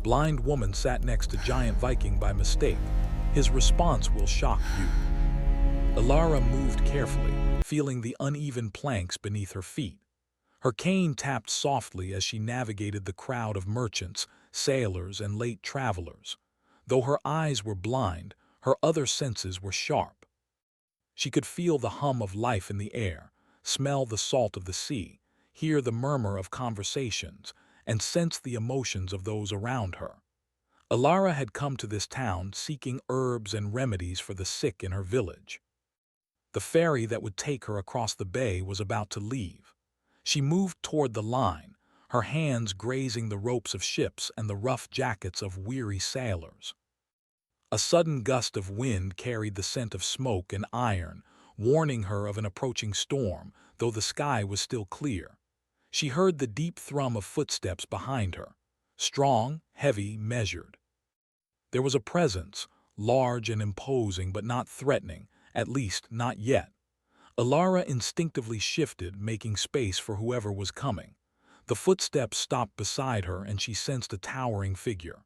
Blind woman sat next to giant Viking by mistake. His response will shock you. Ilara moved carefully, feeling the uneven planks beneath her feet. Her cane tapped softly as she navigated the crowd of merchants, sailors, and late travelers. Though her eyes were blind, her other senses were sharp. She could feel the hum of life in the air, smell the salt of the sea, hear the murmur of conversations, and sense the emotions of those around her. Ilara had come to this town seeking herbs and remedies for the sick in her village. The ferry that would take her across the bay was about to leave. She moved toward the line, her hands grazing the ropes of ships and the rough jackets of weary sailors. A sudden gust of wind carried the scent of smoke and iron, warning her of an approaching storm, though the sky was still clear. She heard the deep thrum of footsteps behind her, strong, heavy, measured. There was a presence, large and imposing but not threatening, at least not yet. Ilara instinctively shifted, making space for whoever was coming. The footsteps stopped beside her and she sensed a towering figure.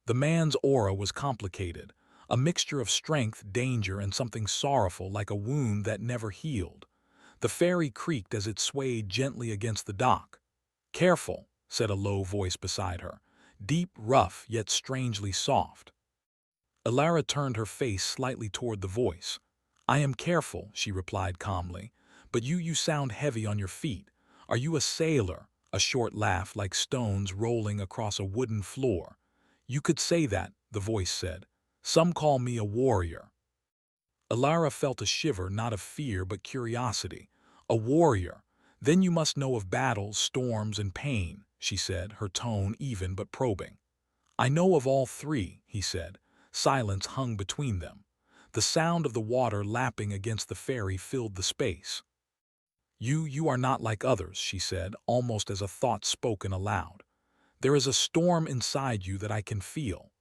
The man's aura was complicated, a mixture of strength, danger, and something sorrowful like a wound that never healed. The ferry creaked as it swayed gently against the dock. "Careful," said a low voice beside her, deep, rough, yet strangely soft. Ilara turned her face slightly toward the voice. "I am careful," she replied calmly, "but you sound heavy on your feet. Are you a sailor?" A short laugh like stones rolling across a wooden floor. "You could say that," the voice said. "Some call me a warrior." Ilara felt a shiver, not of fear but curiosity. "A warrior? Then you must know of battles, storms, and pain," she said, her tone even but probing. "I know of all three," he said. Silence hung between them. The sound of the water lapping against the ferry filled the space. You are not like others," she said, almost as a thought spoken aloud. "There is a storm inside you that I can feel."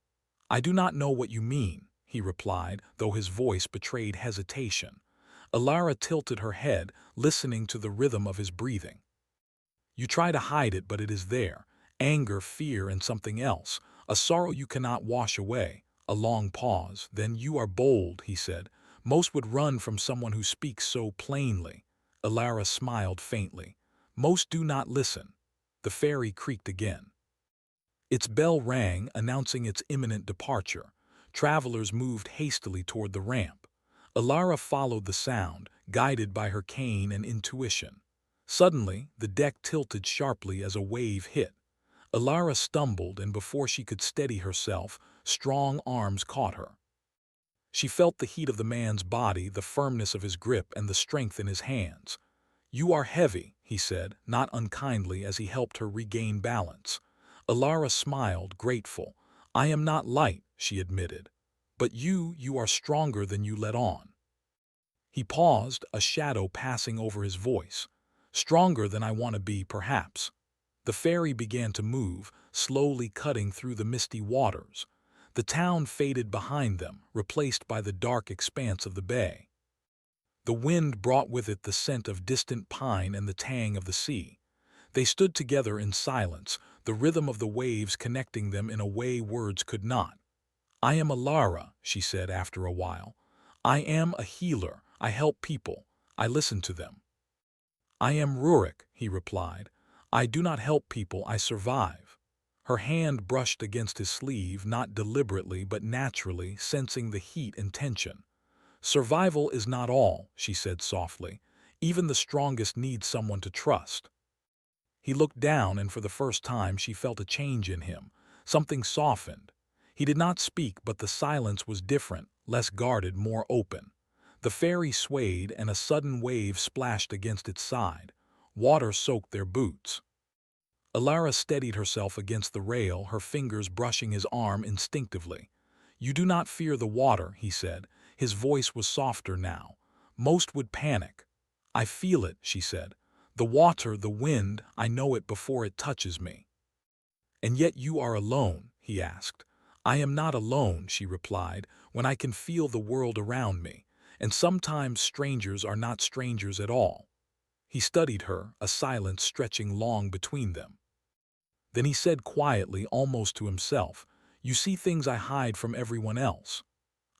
"I do not know what you mean," he replied, though his voice betrayed hesitation. Ilara tilted her head, listening to the rhythm of his breathing. "You try to hide it, but it is there. Anger, fear, and something else. A sorrow you cannot wash away." A long pause. "Then you are bold," he said. "Most would run from someone who speaks so plainly." Ilara smiled faintly. "Most do not listen." The ferry creaked again. Its bell rang, announcing its imminent departure. Travelers moved hastily toward the ramp. Ilara followed the sound, guided by her cane and intuition. Suddenly, the deck tilted sharply as a wave hit. Ilara stumbled, and before she could steady herself, strong arms caught her. She felt the heat of the man's body, the firmness of his grip, and the strength in his hands. "You are heavy," he said, not unkindly, as he helped her regain balance. Ilara smiled, grateful. "I am not light," she admitted. "But you are stronger than you let on." He paused, a shadow passing over his voice. "Stronger than I want to be, perhaps." The ferry began to move, slowly cutting through the misty waters. The town faded behind them, replaced by the dark expanse of the bay. The wind brought with it the scent of distant pine and the tang of the sea. They stood together in silence, the rhythm of the waves connecting them in a way words could not. "I am Ilara," she said after a while. "I am a healer. I help people. I listen to them." "I am Rurik," he replied. "I do not help people, I survive." Her hand brushed against his sleeve, not deliberately but naturally, sensing the heat and tension. "Survival is not all," she said softly. "Even the strongest need someone to trust." He looked down, and for the first time she felt a change in him. Something softened. He did not speak, but the silence was different, less guarded, more open. The ferry swayed, and a sudden wave splashed against its side. Water soaked their boots. Ilara steadied herself against the rail, her fingers brushing his arm instinctively. "You do not fear the water," he said. His voice was softer now. "Most would panic." "I feel it," she said. "The water, the wind, I know it before it touches me." "And yet you are alone?" he asked. "I am not alone," she replied, "when I can feel the world around me. And sometimes strangers are not strangers at all." He studied her, a silence stretching long between them. Then he said quietly, almost to himself, "You see things I hide from everyone else."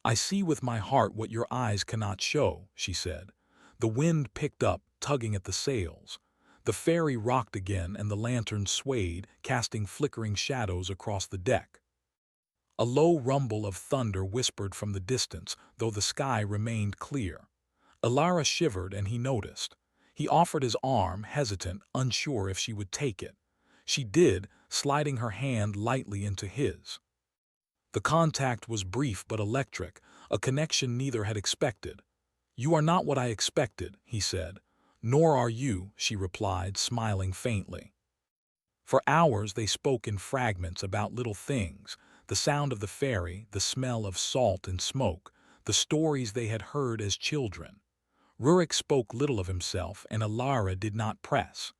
"I see with my heart what your eyes cannot show," she said. The wind picked up, tugging at the sails. The ferry rocked again and the lantern swayed, casting flickering shadows across the deck. A low rumble of thunder whispered from the distance, though the sky remained clear. Alara shivered and he noticed. He offered his arm, hesitant, unsure if she would take it. She did, sliding her hand lightly into his. The contact was brief but electric, a connection neither had expected. "You are not what I expected," he said. "Nor are you," she replied, smiling faintly. For hours they spoke in fragments about little things, the sound of the ferry, the smell of salt and smoke, the stories they had heard as children. Rurik spoke little of himself, and Alara did not press.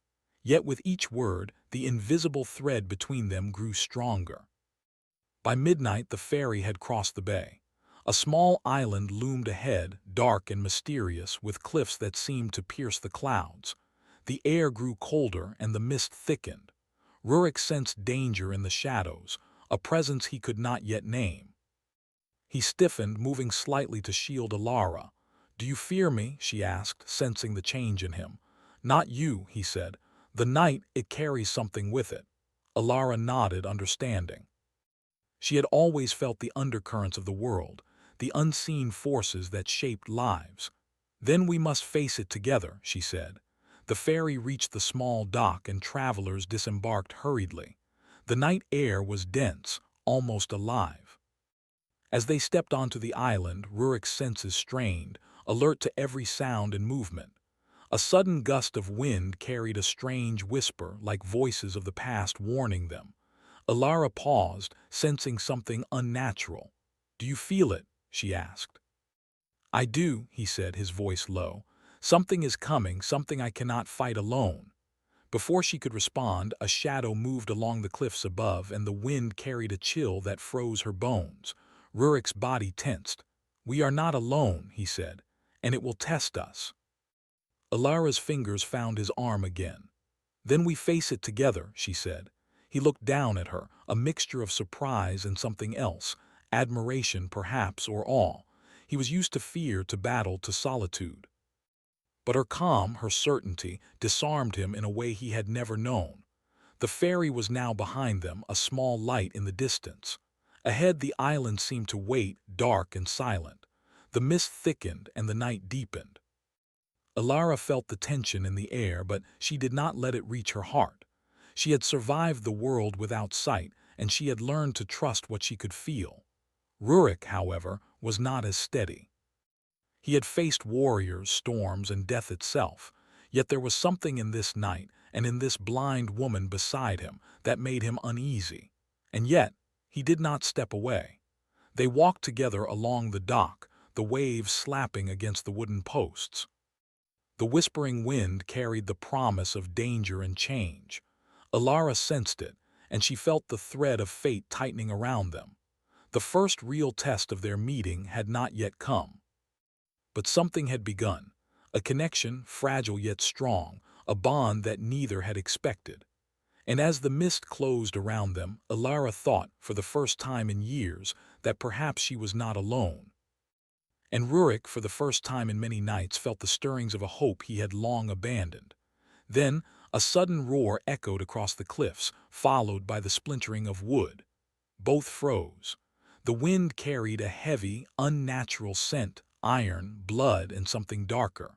Yet with each word, the invisible thread between them grew stronger. By midnight the ferry had crossed the bay. A small island loomed ahead, dark and mysterious, with cliffs that seemed to pierce the clouds. The air grew colder and the mist thickened. Rurik sensed danger in the shadows, a presence he could not yet name. He stiffened, moving slightly to shield Alara. "Do you fear me?" she asked, sensing the change in him. "Not you," he said. "The night, it carries something with it." Alara nodded, understanding. She had always felt the undercurrents of the world, the unseen forces that shaped lives. "Then we must face it together," she said. The ferry reached the small dock and travelers disembarked hurriedly. The night air was dense, almost alive. As they stepped onto the island, Rurik's senses strained, alert to every sound and movement. A sudden gust of wind carried a strange whisper, like voices of the past warning them. Alara paused, sensing something unnatural. "Do you feel it?" she asked. "I do," he said, his voice low. "Something is coming, something I cannot fight alone." Before she could respond, a shadow moved along the cliffs above, and the wind carried a chill that froze her bones. Rurik's body tensed. "We are not alone," he said, "and it will test us." Alara's fingers found his arm again. "Then we face it together," she said. He looked down at her, a mixture of surprise and something else, admiration perhaps, or awe. He was used to fear, to battle, to solitude. But her calm, her certainty, disarmed him in a way he had never known. The ferry was now behind them, a small light in the distance. Ahead the island seemed to wait, dark and silent. The mist thickened and the night deepened. Alara felt the tension in the air, but she did not let it reach her heart. She had survived the world without sight, and she had learned to trust what she could feel. Rurik, however, was not as steady. He had faced warriors, storms, and death itself, yet there was something in this night and in this blind woman beside him that made him uneasy. And yet, he did not step away. They walked together along the dock, the waves slapping against the wooden posts. The whispering wind carried the promise of danger and change. Alara sensed it, and she felt the thread of fate tightening around them. The first real test of their meeting had not yet come. But something had begun, a connection, fragile yet strong, a bond that neither had expected. And as the mist closed around them, Alara thought, for the first time in years, that perhaps she was not alone. And Rurik, for the first time in many nights, felt the stirrings of a hope he had long abandoned. Then, a sudden roar echoed across the cliffs, followed by the splintering of wood. Both froze. The wind carried a heavy, unnatural scent, iron, blood, and something darker.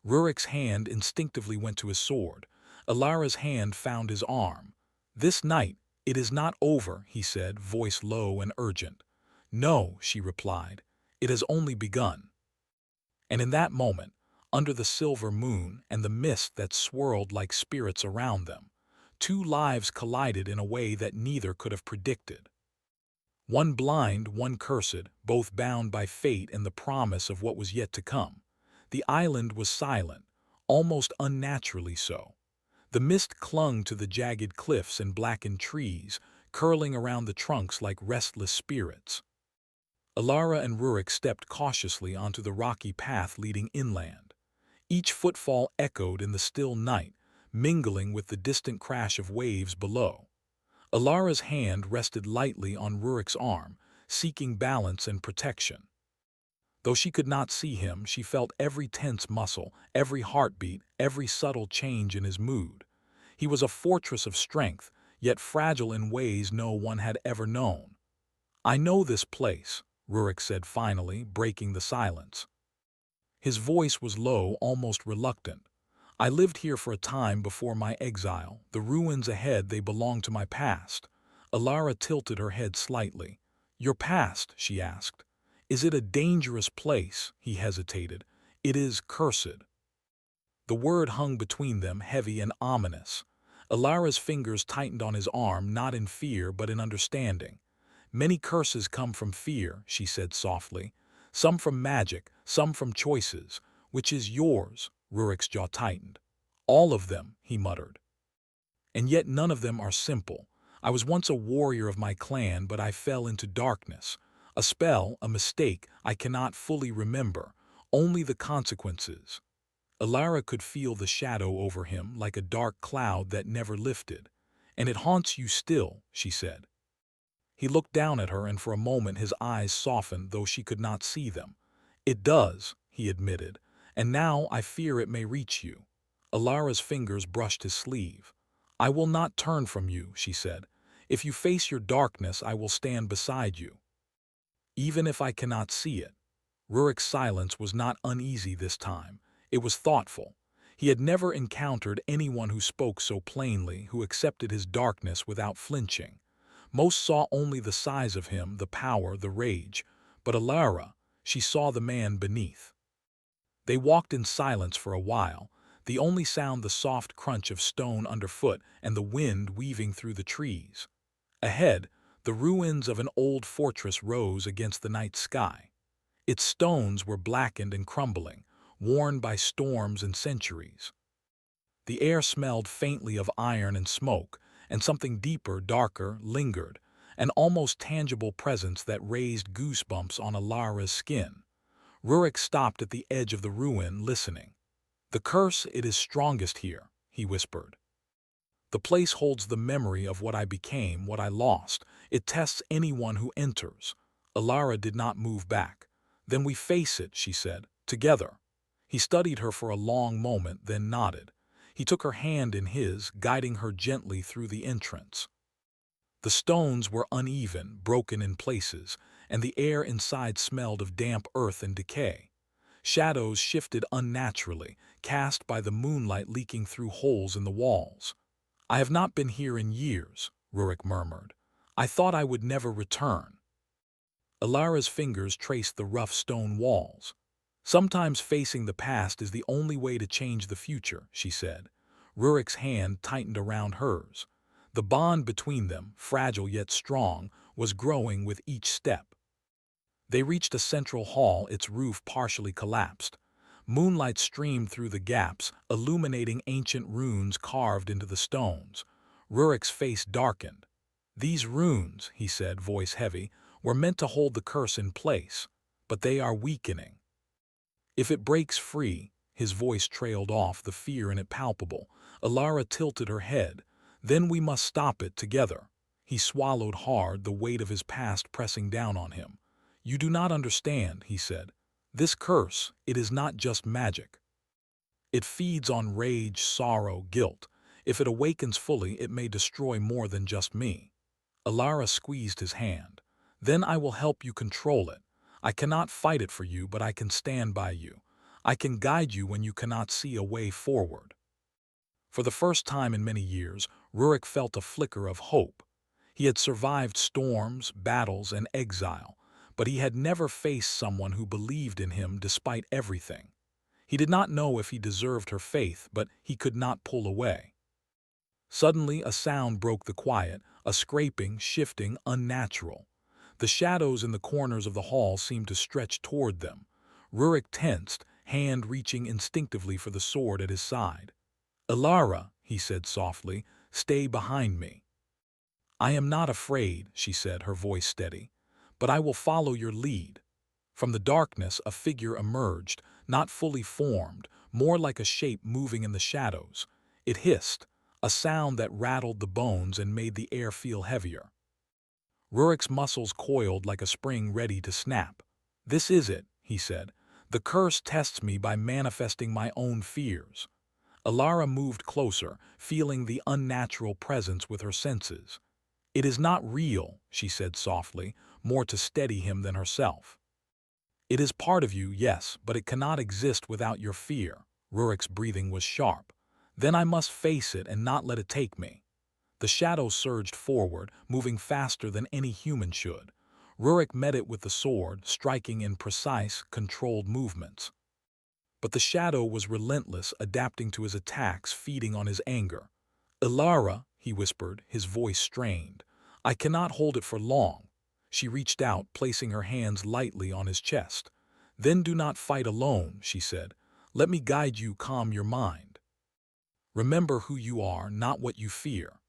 Rurik's hand instinctively went to his sword. Alara's hand found his arm. "This night, it is not over," he said, voice low and urgent. "No," she replied, "it has only begun." And in that moment, under the silver moon and the mist that swirled like spirits around them, two lives collided in a way that neither could have predicted. One blind, one cursed, both bound by fate and the promise of what was yet to come. The island was silent, almost unnaturally so. The mist clung to the jagged cliffs and blackened trees, curling around the trunks like restless spirits. Alara and Rurik stepped cautiously onto the rocky path leading inland. Each footfall echoed in the still night, mingling with the distant crash of waves below. Alara's hand rested lightly on Rurik's arm, seeking balance and protection. Though she could not see him, she felt every tense muscle, every heartbeat, every subtle change in his mood. He was a fortress of strength, yet fragile in ways no one had ever known. "I know this place," Rurik said finally, breaking the silence. His voice was low, almost reluctant. "I lived here for a time before my exile. The ruins ahead, they belong to my past." Alara tilted her head slightly. "Your past?" she asked. "Is it a dangerous place?" He hesitated. "It is cursed." The word hung between them, heavy and ominous. Alara's fingers tightened on his arm, not in fear but in understanding. "Many curses come from fear," she said softly. "Some from magic, some from choices. Which is yours?" Rurik's jaw tightened. "All of them," he muttered. "And yet none of them are simple. I was once a warrior of my clan, but I fell into darkness. A spell, a mistake, I cannot fully remember. Only the consequences." Alara could feel the shadow over him, like a dark cloud that never lifted. "And it haunts you still," she said. He looked down at her, and for a moment his eyes softened, though she could not see them. "It does," he admitted, "and now I fear it may reach you." Alara's fingers brushed his sleeve. "I will not turn from you," she said. "If you face your darkness, I will stand beside you, even if I cannot see it." Rurik's silence was not uneasy this time. It was thoughtful. He had never encountered anyone who spoke so plainly, who accepted his darkness without flinching. Most saw only the size of him, the power, the rage. But Alara, she saw the man beneath. They walked in silence for a while, the only sound the soft crunch of stone underfoot and the wind weaving through the trees. Ahead, the ruins of an old fortress rose against the night sky. Its stones were blackened and crumbling, worn by storms and centuries. The air smelled faintly of iron and smoke, and something deeper, darker, lingered, an almost tangible presence that raised goosebumps on Alara's skin. Rurik stopped at the edge of the ruin, listening. "The curse, it is strongest here," he whispered. "The place holds the memory of what I became, what I lost. It tests anyone who enters." Alara did not move back. "Then we face it," she said, "together." He studied her for a long moment, then nodded. He took her hand in his, guiding her gently through the entrance. The stones were uneven, broken in places, and the air inside smelled of damp earth and decay. Shadows shifted unnaturally, cast by the moonlight leaking through holes in the walls. "I have not been here in years," Rurik murmured. "I thought I would never return." Alara's fingers traced the rough stone walls. "Sometimes facing the past is the only way to change the future," she said. Rurik's hand tightened around hers. The bond between them, fragile yet strong, was growing with each step. They reached a central hall, its roof partially collapsed. Moonlight streamed through the gaps, illuminating ancient runes carved into the stones. Rurik's face darkened. "These runes," he said, voice heavy, "were meant to hold the curse in place, but they are weakening. If it breaks free," his voice trailed off, the fear in it palpable. Alara tilted her head. "Then we must stop it together." He swallowed hard, the weight of his past pressing down on him. "You do not understand," he said. "This curse, it is not just magic. It feeds on rage, sorrow, guilt. If it awakens fully, it may destroy more than just me." Alara squeezed his hand. "Then I will help you control it. I cannot fight it for you, but I can stand by you. I can guide you when you cannot see a way forward." For the first time in many years, Rurik felt a flicker of hope. He had survived storms, battles, and exile, but he had never faced someone who believed in him despite everything. He did not know if he deserved her faith, but he could not pull away. Suddenly a sound broke the quiet, a scraping, shifting, unnatural. The shadows in the corners of the hall seemed to stretch toward them. Rurik tensed, hand reaching instinctively for the sword at his side. "Alara," he said softly, "stay behind me." "I am not afraid," she said, her voice steady, "but I will follow your lead." From the darkness a figure emerged, not fully formed, more like a shape moving in the shadows. It hissed, a sound that rattled the bones and made the air feel heavier. Rurik's muscles coiled like a spring ready to snap. "This is it," he said. "The curse tests me by manifesting my own fears." Alara moved closer, feeling the unnatural presence with her senses. "It is not real," she said softly, more to steady him than herself. "It is part of you, yes, but it cannot exist without your fear." Rurik's breathing was sharp. "Then I must face it and not let it take me." The shadow surged forward, moving faster than any human should. Rurik met it with the sword, striking in precise, controlled movements. But the shadow was relentless, adapting to his attacks, feeding on his anger. "Ilara," he whispered, his voice strained. "I cannot hold it for long." She reached out, placing her hands lightly on his chest. "Then do not fight alone," she said. "Let me guide you, calm your mind. Remember who you are, not what you fear."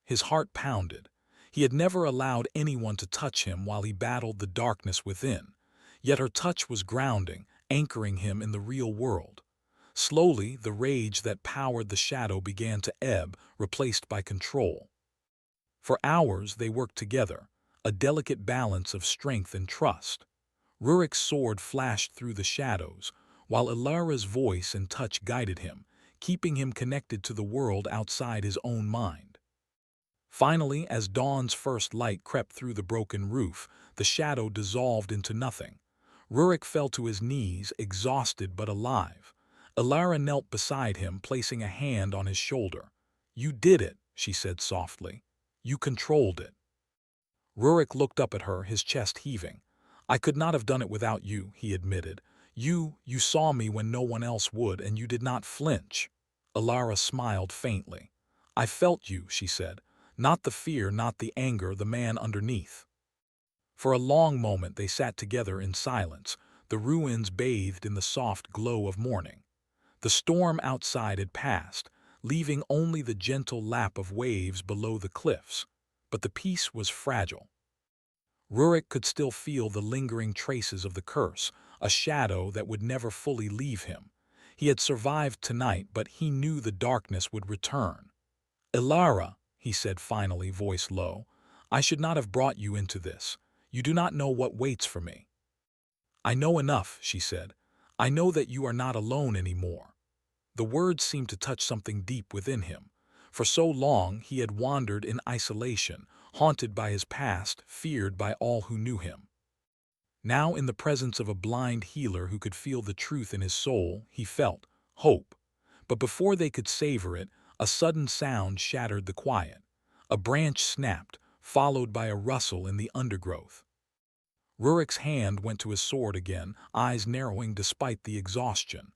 His heart pounded. He had never allowed anyone to touch him while he battled the darkness within. Yet her touch was grounding, anchoring him in the real world. Slowly, the rage that powered the shadow began to ebb, replaced by control. For hours they worked together, a delicate balance of strength and trust. Rurik's sword flashed through the shadows, while Ilara's voice and touch guided him, keeping him connected to the world outside his own mind. Finally, as dawn's first light crept through the broken roof, the shadow dissolved into nothing. Rurik fell to his knees, exhausted but alive. Ilara knelt beside him, placing a hand on his shoulder. "You did it," she said softly. "You controlled it." Rurik looked up at her, his chest heaving. "I could not have done it without you," he admitted. You saw me when no one else would, and you did not flinch." Ilara smiled faintly. "I felt you," she said. "Not the fear, not the anger, the man underneath." For a long moment they sat together in silence, the ruins bathed in the soft glow of morning. The storm outside had passed, leaving only the gentle lap of waves below the cliffs, but the peace was fragile. Rurik could still feel the lingering traces of the curse, a shadow that would never fully leave him. He had survived tonight, but he knew the darkness would return. "Ilara," he said finally, voice low, "I should not have brought you into this. You do not know what waits for me." "I know enough," she said. "I know that you are not alone anymore." The words seemed to touch something deep within him. For so long he had wandered in isolation, haunted by his past, feared by all who knew him. Now, in the presence of a blind healer who could feel the truth in his soul, he felt hope. But before they could savor it, a sudden sound shattered the quiet. A branch snapped, followed by a rustle in the undergrowth. Rurik's hand went to his sword again, eyes narrowing despite the exhaustion.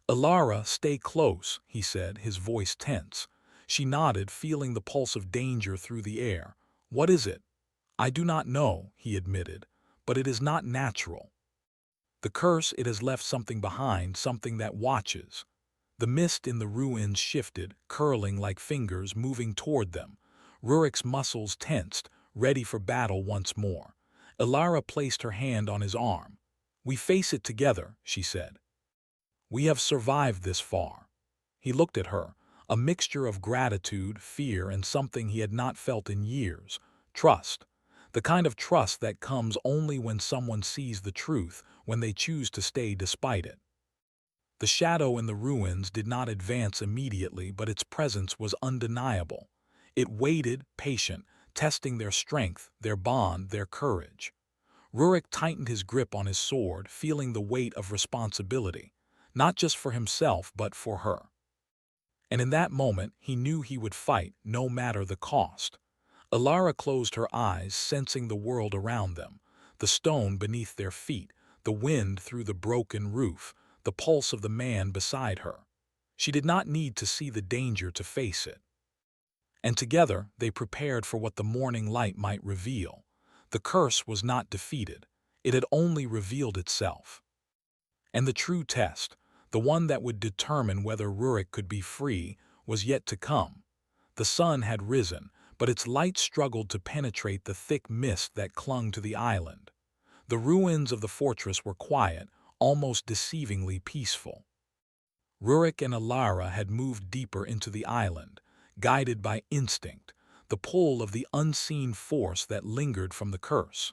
"Ilara, stay close," he said, his voice tense. She nodded, feeling the pulse of danger through the air. "What is it?" "I do not know," he admitted, "but it is not natural. The curse, it has left something behind, something that watches." The mist in the ruins shifted, curling like fingers, moving toward them. Rurik's muscles tensed, ready for battle once more. Ilara placed her hand on his arm. "We face it together," she said. "We have survived this far." He looked at her, a mixture of gratitude, fear, and something he had not felt in years: trust. The kind of trust that comes only when someone sees the truth, when they choose to stay despite it. The shadow in the ruins did not advance immediately, but its presence was undeniable. It waited, patient, testing their strength, their bond, their courage. Rurik tightened his grip on his sword, feeling the weight of responsibility, not just for himself, but for her. And in that moment, he knew he would fight, no matter the cost. Ilara closed her eyes, sensing the world around them, the stone beneath their feet, the wind through the broken roof, the pulse of the man beside her. She did not need to see the danger to face it. And together, they prepared for what the morning light might reveal. The curse was not defeated. It had only revealed itself. And the true test, the one that would determine whether Rurik could be free, was yet to come. The sun had risen, but its light struggled to penetrate the thick mist that clung to the island. The ruins of the fortress were quiet, almost deceivingly peaceful. Rurik and Alara had moved deeper into the island, guided by instinct, the pull of the unseen force that lingered from the curse.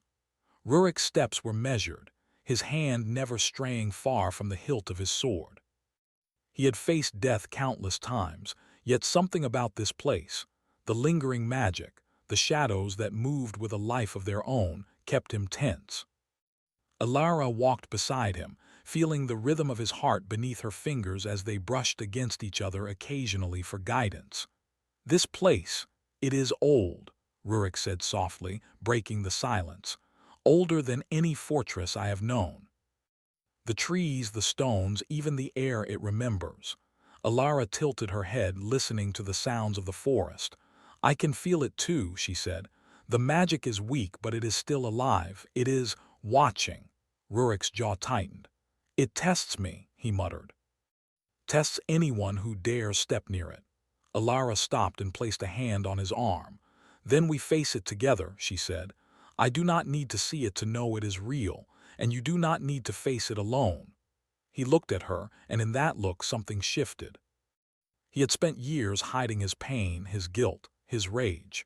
Rurik's steps were measured, his hand never straying far from the hilt of his sword. He had faced death countless times, yet something about this place, the lingering magic, the shadows that moved with a life of their own, kept him tense. Alara walked beside him, feeling the rhythm of his heart beneath her fingers as they brushed against each other occasionally for guidance. "This place, it is old," Rurik said softly, breaking the silence. "Older than any fortress I have known. The trees, the stones, even the air it remembers." Alara tilted her head, listening to the sounds of the forest. "I can feel it too," she said. "The magic is weak, but it is still alive. It is watching." Rurik's jaw tightened. "It tests me," he muttered. "Tests anyone who dares step near it." Alara stopped and placed a hand on his arm. "Then we face it together," she said. "I do not need to see it to know it is real, and you do not need to face it alone." He looked at her, and in that look something shifted. He had spent years hiding his pain, his guilt, his rage.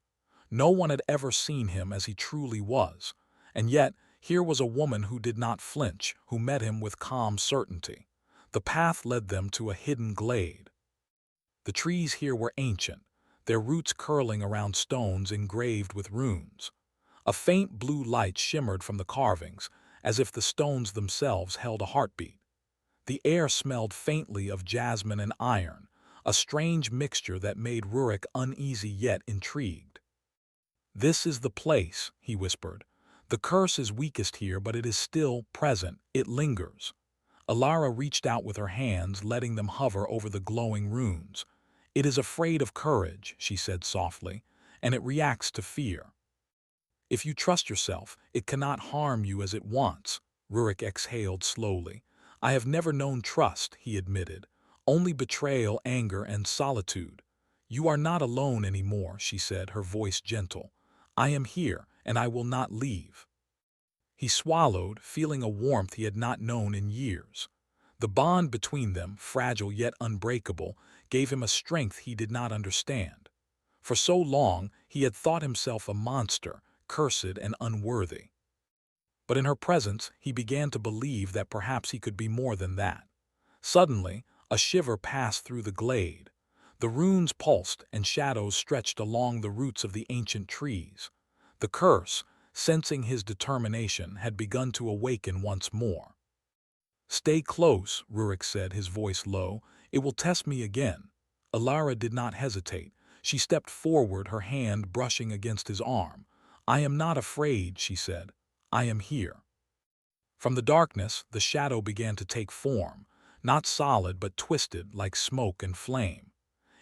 No one had ever seen him as he truly was, and yet here was a woman who did not flinch, who met him with calm certainty. The path led them to a hidden glade. The trees here were ancient, their roots curling around stones engraved with runes. A faint blue light shimmered from the carvings, as if the stones themselves held a heartbeat. The air smelled faintly of jasmine and iron, a strange mixture that made Rurik uneasy yet intrigued. "This is the place," he whispered. "The curse is weakest here, but it is still present. It lingers." Alara reached out with her hands, letting them hover over the glowing runes. "It is afraid of courage," she said softly, "and it reacts to fear. If you trust yourself, it cannot harm you as it wants." Rurik exhaled slowly. "I have never known trust," he admitted. "Only betrayal, anger, and solitude." "You are not alone anymore," she said, her voice gentle. "I am here, and I will not leave." He swallowed, feeling a warmth he had not known in years. The bond between them, fragile yet unbreakable, gave him a strength he did not understand. For so long, he had thought himself a monster, cursed and unworthy. But in her presence, he began to believe that perhaps he could be more than that. Suddenly, a shiver passed through the glade. The runes pulsed and shadows stretched along the roots of the ancient trees. The curse, sensing his determination, had begun to awaken once more. "Stay close," Rurik said, his voice low. "It will test me again." Alara did not hesitate. She stepped forward, her hand brushing against his arm. "I am not afraid," she said. "I am here." From the darkness, the shadow began to take form, not solid but twisted like smoke and flame.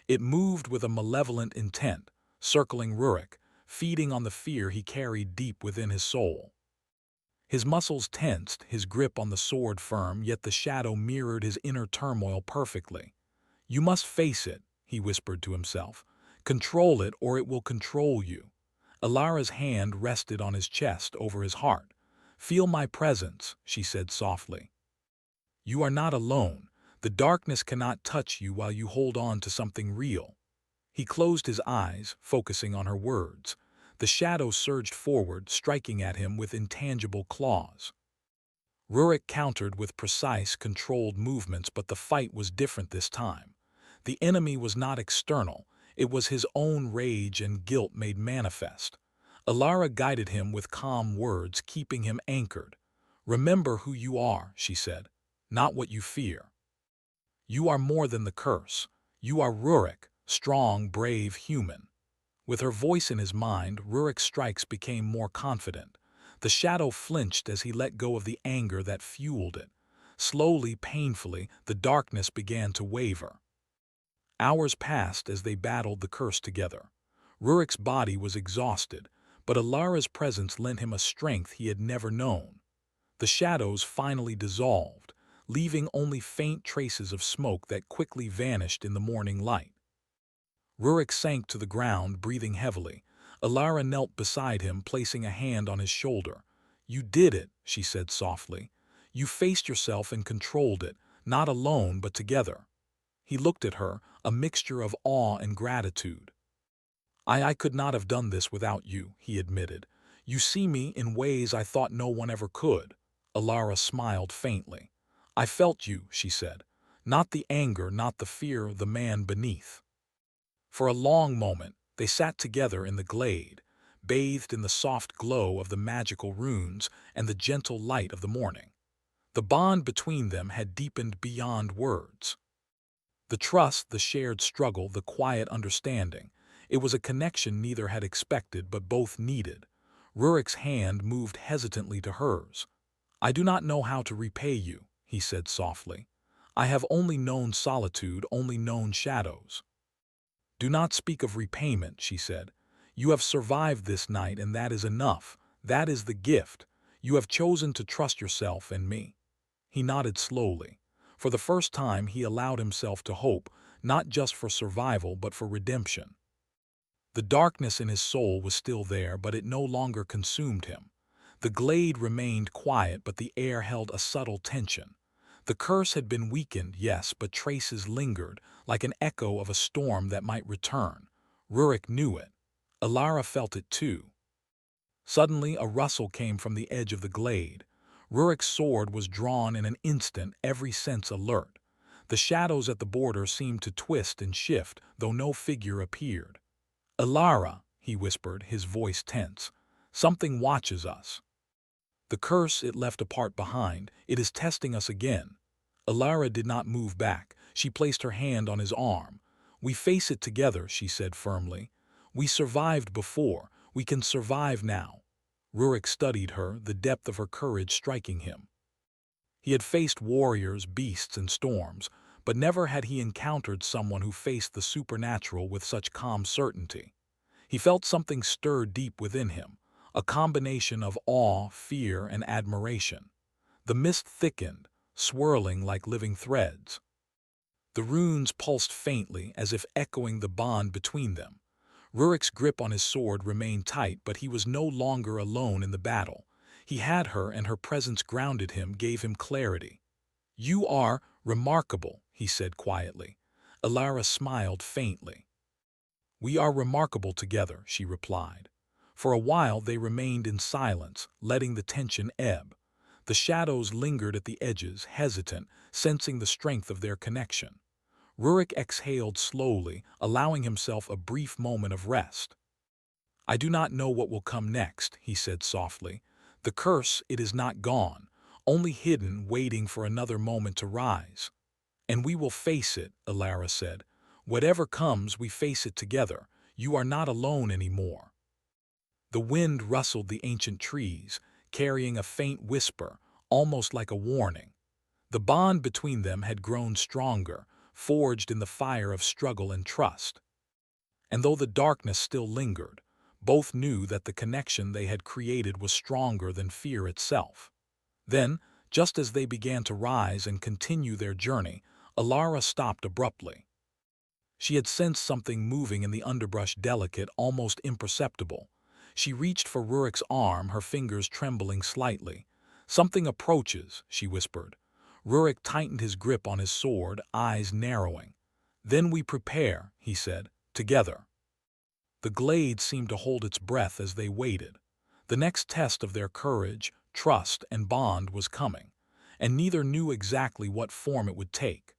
It moved with a malevolent intent, circling Rurik, feeding on the fear he carried deep within his soul. His muscles tensed, his grip on the sword firm, yet the shadow mirrored his inner turmoil perfectly. "You must face it," he whispered to himself. "Control it, or it will control you." Alara's hand rested on his chest over his heart. "Feel my presence," she said softly. "You are not alone. The darkness cannot touch you while you hold on to something real." He closed his eyes, focusing on her words. The shadow surged forward, striking at him with intangible claws. Rurik countered with precise, controlled movements, but the fight was different this time. The enemy was not external. It was his own rage and guilt made manifest. Alara guided him with calm words, keeping him anchored. "Remember who you are," she said, "not what you fear. You are more than the curse. You are Rurik, strong, brave, human." With her voice in his mind, Rurik's strikes became more confident. The shadow flinched as he let go of the anger that fueled it. Slowly, painfully, the darkness began to waver. Hours passed as they battled the curse together. Rurik's body was exhausted, but Alara's presence lent him a strength he had never known. The shadows finally dissolved, leaving only faint traces of smoke that quickly vanished in the morning light. Rurik sank to the ground, breathing heavily. Alara knelt beside him, placing a hand on his shoulder. "You did it," she said softly. "You faced yourself and controlled it, not alone but together." He looked at her, a mixture of awe and gratitude. I could not have done this without you, he admitted. You see me in ways I thought no one ever could. Alara smiled faintly. I felt you, she said. Not the anger, not the fear of the man beneath. For a long moment, they sat together in the glade, bathed in the soft glow of the magical runes and the gentle light of the morning. The bond between them had deepened beyond words. The trust, the shared struggle, the quiet understanding. It was a connection neither had expected but both needed. Rurik's hand moved hesitantly to hers. I do not know how to repay you, he said softly. I have only known solitude, only known shadows. Do not speak of repayment, she said. You have survived this night, and that is enough. That is the gift. You have chosen to trust yourself and me. He nodded slowly. For the first time, he allowed himself to hope, not just for survival but for redemption. The darkness in his soul was still there, but it no longer consumed him. The glade remained quiet, but the air held a subtle tension. The curse had been weakened, yes, but traces lingered, like an echo of a storm that might return. Rurik knew it. Alara felt it too. Suddenly, a rustle came from the edge of the glade. Rurik's sword was drawn in an instant, every sense alert. The shadows at the border seemed to twist and shift, though no figure appeared. Alara, he whispered, his voice tense. Something watches us. The curse it left a part behind, it is testing us again. Alara did not move back. She placed her hand on his arm. We face it together, she said firmly. We survived before. We can survive now. Rurik studied her, the depth of her courage striking him. He had faced warriors, beasts, and storms, but never had he encountered someone who faced the supernatural with such calm certainty. He felt something stir deep within him, a combination of awe, fear, and admiration. The mist thickened, swirling like living threads. The runes pulsed faintly, as if echoing the bond between them. Rurik's grip on his sword remained tight, but he was no longer alone in the battle. He had her, and her presence grounded him, gave him clarity. You are remarkable, he said quietly. Alara smiled faintly. We are remarkable together, she replied. For a while they remained in silence, letting the tension ebb. The shadows lingered at the edges, hesitant, sensing the strength of their connection. Rurik exhaled slowly, allowing himself a brief moment of rest. I do not know what will come next, he said softly. The curse, it is not gone, only hidden, waiting for another moment to rise. And we will face it, Alara said. Whatever comes, we face it together. You are not alone anymore. The wind rustled the ancient trees, carrying a faint whisper, almost like a warning. The bond between them had grown stronger, forged in the fire of struggle and trust. And though the darkness still lingered, both knew that the connection they had created was stronger than fear itself. Then, just as they began to rise and continue their journey, Alara stopped abruptly. She had sensed something moving in the underbrush, delicate, almost imperceptible. She reached for Rurik's arm, her fingers trembling slightly. Something approaches, she whispered. Rurik tightened his grip on his sword, eyes narrowing. Then we prepare, he said, together. The glade seemed to hold its breath as they waited. The next test of their courage, trust, and bond was coming, and neither knew exactly what form it would take.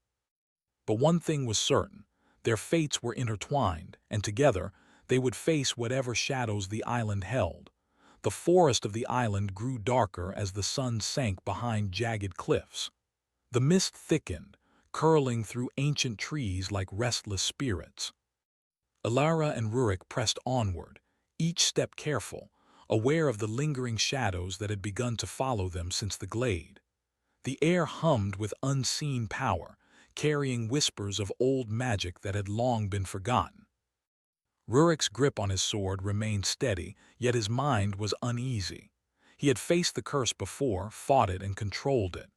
But one thing was certain. Their fates were intertwined, and together they would face whatever shadows the island held. The forest of the island grew darker as the sun sank behind jagged cliffs. The mist thickened, curling through ancient trees like restless spirits. Alara and Rurik pressed onward, each step careful, aware of the lingering shadows that had begun to follow them since the glade. The air hummed with unseen power, carrying whispers of old magic that had long been forgotten. Rurik's grip on his sword remained steady, yet his mind was uneasy. He had faced the curse before, fought it, and controlled it.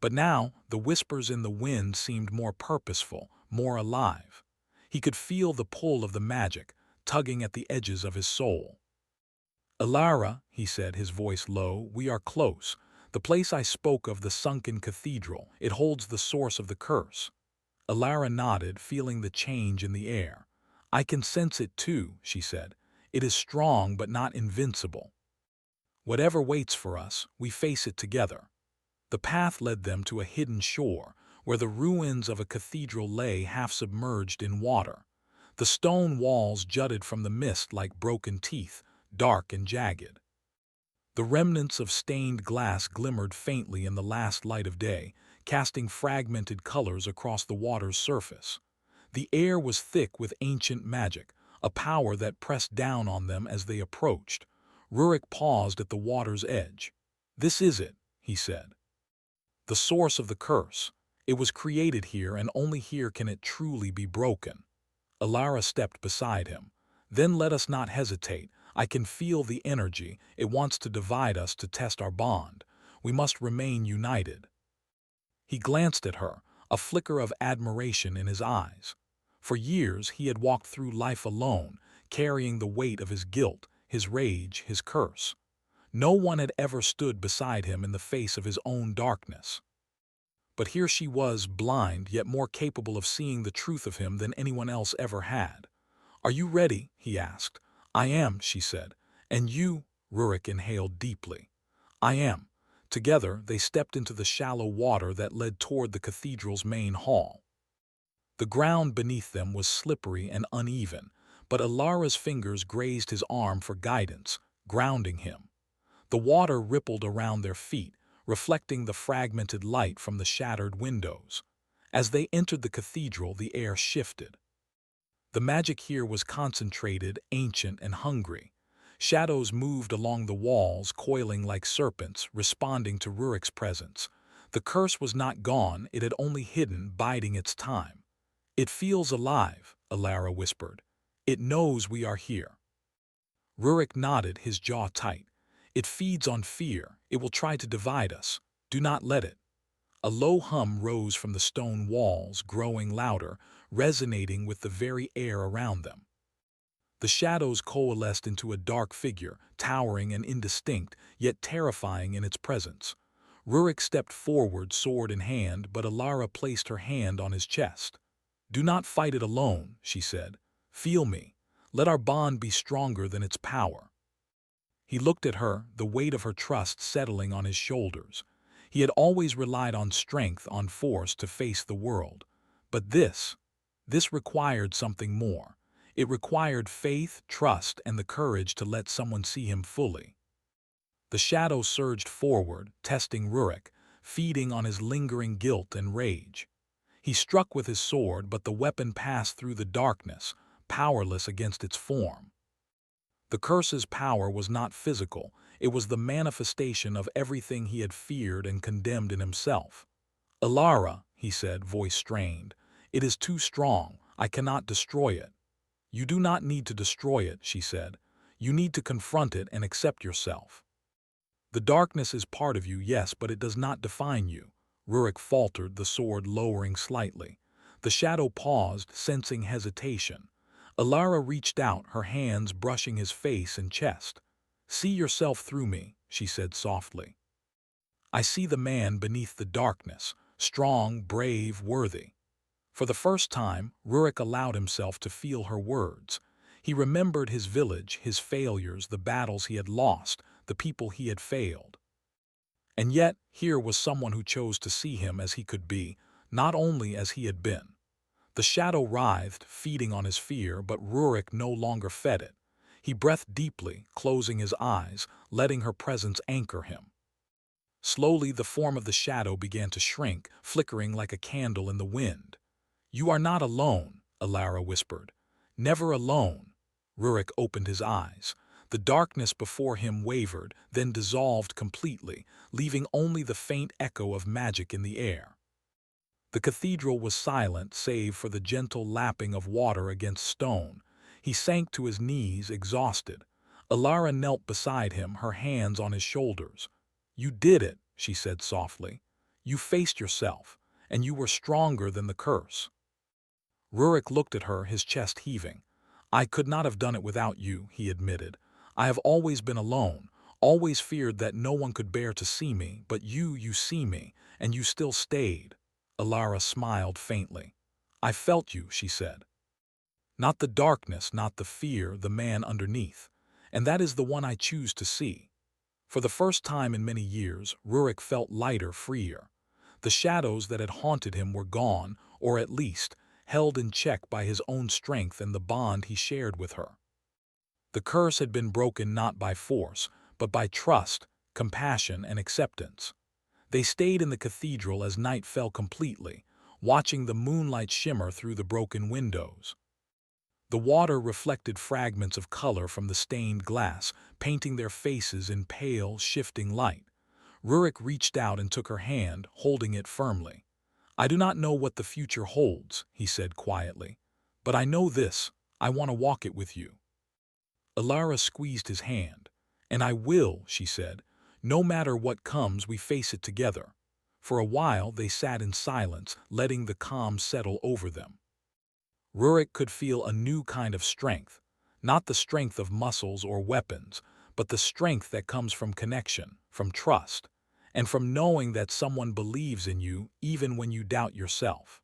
But now, the whispers in the wind seemed more purposeful, more alive. He could feel the pull of the magic, tugging at the edges of his soul. Alara, he said, his voice low, we are close. The place I spoke of, the sunken cathedral, it holds the source of the curse. Alara nodded, feeling the change in the air. I can sense it too, she said. It is strong but not invincible. Whatever waits for us, we face it together. The path led them to a hidden shore, where the ruins of a cathedral lay half submerged in water. The stone walls jutted from the mist like broken teeth, dark and jagged. The remnants of stained glass glimmered faintly in the last light of day, casting fragmented colors across the water's surface. The air was thick with ancient magic, a power that pressed down on them as they approached. Rurik paused at the water's edge. This is it, he said. The source of the curse. It was created here, and only here can it truly be broken. Alara stepped beside him. Then let us not hesitate. I can feel the energy. It wants to divide us, to test our bond. We must remain united. He glanced at her, a flicker of admiration in his eyes. For years he had walked through life alone, carrying the weight of his guilt, his rage, his curse. No one had ever stood beside him in the face of his own darkness. But here she was, blind, yet more capable of seeing the truth of him than anyone else ever had. Are you ready? He asked. I am, she said. And you? Rurik inhaled deeply. I am. Together, they stepped into the shallow water that led toward the cathedral's main hall. The ground beneath them was slippery and uneven, but Alara's fingers grazed his arm for guidance, grounding him. The water rippled around their feet, reflecting the fragmented light from the shattered windows. As they entered the cathedral, the air shifted. The magic here was concentrated, ancient, and hungry. Shadows moved along the walls, coiling like serpents, responding to Rurik's presence. The curse was not gone, it had only hidden, biding its time. It feels alive, Alara whispered. It knows we are here. Rurik nodded, his jaw tight. It feeds on fear. It will try to divide us. Do not let it. A low hum rose from the stone walls, growing louder, resonating with the very air around them. The shadows coalesced into a dark figure, towering and indistinct, yet terrifying in its presence. Rurik stepped forward, sword in hand, but Alara placed her hand on his chest. Do not fight it alone, she said. Feel me. Let our bond be stronger than its power. He looked at her, the weight of her trust settling on his shoulders. He had always relied on strength, on force to face the world. But this required something more. It required faith, trust, and the courage to let someone see him fully. The shadow surged forward, testing Rurik, feeding on his lingering guilt and rage. He struck with his sword, but the weapon passed through the darkness, powerless against its form. The curse's power was not physical, it was the manifestation of everything he had feared and condemned in himself. Alara, he said, voice strained, it is too strong, I cannot destroy it. You do not need to destroy it, she said. You need to confront it and accept yourself. The darkness is part of you, yes, but it does not define you. Rurik faltered, the sword lowering slightly. The shadow paused, sensing hesitation. Alara reached out, her hands brushing his face and chest. See yourself through me, she said softly. I see the man beneath the darkness, strong, brave, worthy. For the first time, Rurik allowed himself to feel her words. He remembered his village, his failures, the battles he had lost, the people he had failed. And yet, here was someone who chose to see him as he could be, not only as he had been. The shadow writhed, feeding on his fear, but Rurik no longer fed it. He breathed deeply, closing his eyes, letting her presence anchor him. Slowly, the form of the shadow began to shrink, flickering like a candle in the wind. You are not alone, Alara whispered. Never alone. Rurik opened his eyes. The darkness before him wavered, then dissolved completely, leaving only the faint echo of magic in the air. The cathedral was silent, save for the gentle lapping of water against stone. He sank to his knees, exhausted. Alara knelt beside him, her hands on his shoulders. You did it, she said softly. You faced yourself, and you were stronger than the curse. Rurik looked at her, his chest heaving. I could not have done it without you, he admitted. I have always been alone, always feared that no one could bear to see me, but you see me, and you still stayed. Alara smiled faintly. "I felt you," she said. "Not the darkness, not the fear, the man underneath. And that is the one I choose to see." For the first time in many years, Rurik felt lighter, freer. The shadows that had haunted him were gone, or at least, held in check by his own strength and the bond he shared with her. The curse had been broken not by force, but by trust, compassion, and acceptance. They stayed in the cathedral as night fell completely, watching the moonlight shimmer through the broken windows. The water reflected fragments of color from the stained glass, painting their faces in pale, shifting light. Rurik reached out and took her hand, holding it firmly. "I do not know what the future holds," he said quietly, "but I know this: I want to walk it with you." Alara squeezed his hand. "And I will," she said. "No matter what comes, we face it together." For a while they sat in silence, letting the calm settle over them. Rurik could feel a new kind of strength, not the strength of muscles or weapons, but the strength that comes from connection, from trust, and from knowing that someone believes in you even when you doubt yourself.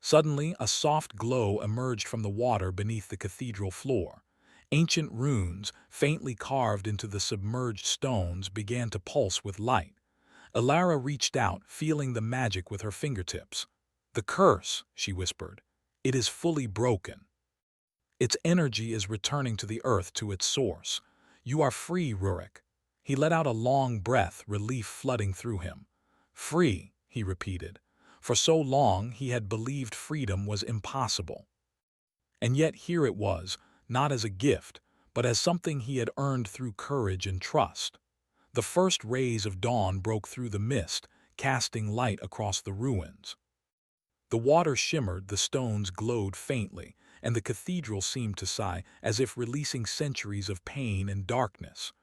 Suddenly, a soft glow emerged from the water beneath the cathedral floor. Ancient runes, faintly carved into the submerged stones, began to pulse with light. Alara reached out, feeling the magic with her fingertips. "The curse," she whispered. "It is fully broken. Its energy is returning to the earth, to its source. You are free, Rurik." He let out a long breath, relief flooding through him. "Free," he repeated. For so long he had believed freedom was impossible. And yet here it was, not as a gift, but as something he had earned through courage and trust. The first rays of dawn broke through the mist, casting light across the ruins. The water shimmered, the stones glowed faintly, and the cathedral seemed to sigh, as if releasing centuries of pain and darkness.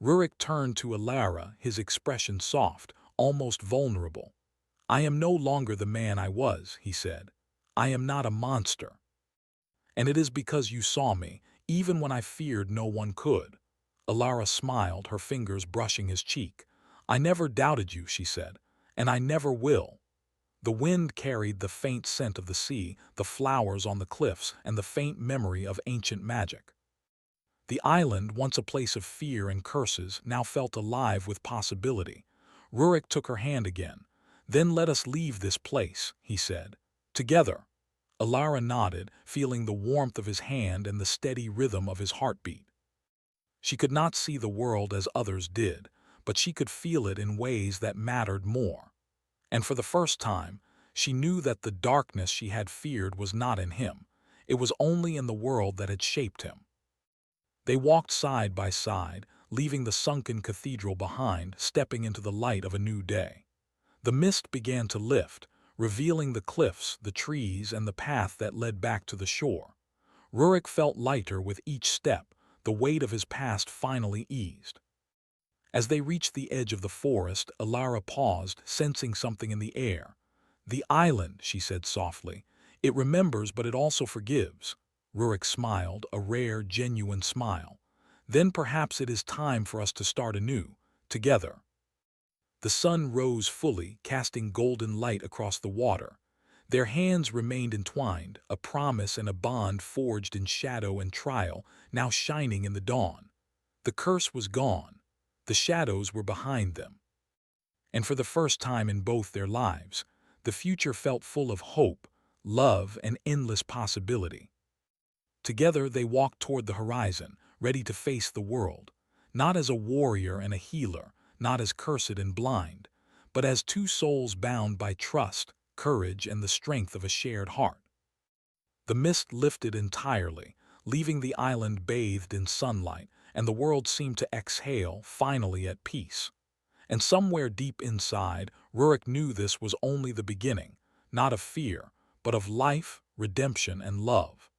Rurik turned to Alara, his expression soft, almost vulnerable. "I am no longer the man I was," he said. "I am not a monster. And it is because you saw me, even when I feared no one could." Alara smiled, her fingers brushing his cheek. "I never doubted you," she said, "and I never will." The wind carried the faint scent of the sea, the flowers on the cliffs, and the faint memory of ancient magic. The island, once a place of fear and curses, now felt alive with possibility. Rurik took her hand again. "Then let us leave this place," he said. "Together." Alara nodded, feeling the warmth of his hand and the steady rhythm of his heartbeat. She could not see the world as others did, but she could feel it in ways that mattered more. And for the first time, she knew that the darkness she had feared was not in him. It was only in the world that had shaped him. They walked side by side, leaving the sunken cathedral behind, stepping into the light of a new day. The mist began to lift, revealing the cliffs, the trees, and the path that led back to the shore. Rurik felt lighter with each step, the weight of his past finally eased. As they reached the edge of the forest, Alara paused, sensing something in the air. "The island," she said softly. "It remembers, but it also forgives." Rurik smiled, a rare, genuine smile. "Then perhaps it is time for us to start anew, together." The sun rose fully, casting golden light across the water. Their hands remained entwined, a promise and a bond forged in shadow and trial, now shining in the dawn. The curse was gone. The shadows were behind them. And for the first time in both their lives, the future felt full of hope, love, and endless possibility. Together they walked toward the horizon, ready to face the world, not as a warrior and a healer, not as cursed and blind, but as two souls bound by trust, courage, and the strength of a shared heart. The mist lifted entirely, leaving the island bathed in sunlight, and the world seemed to exhale, finally at peace. And somewhere deep inside, Rurik knew this was only the beginning, not of fear, but of life, redemption, and love.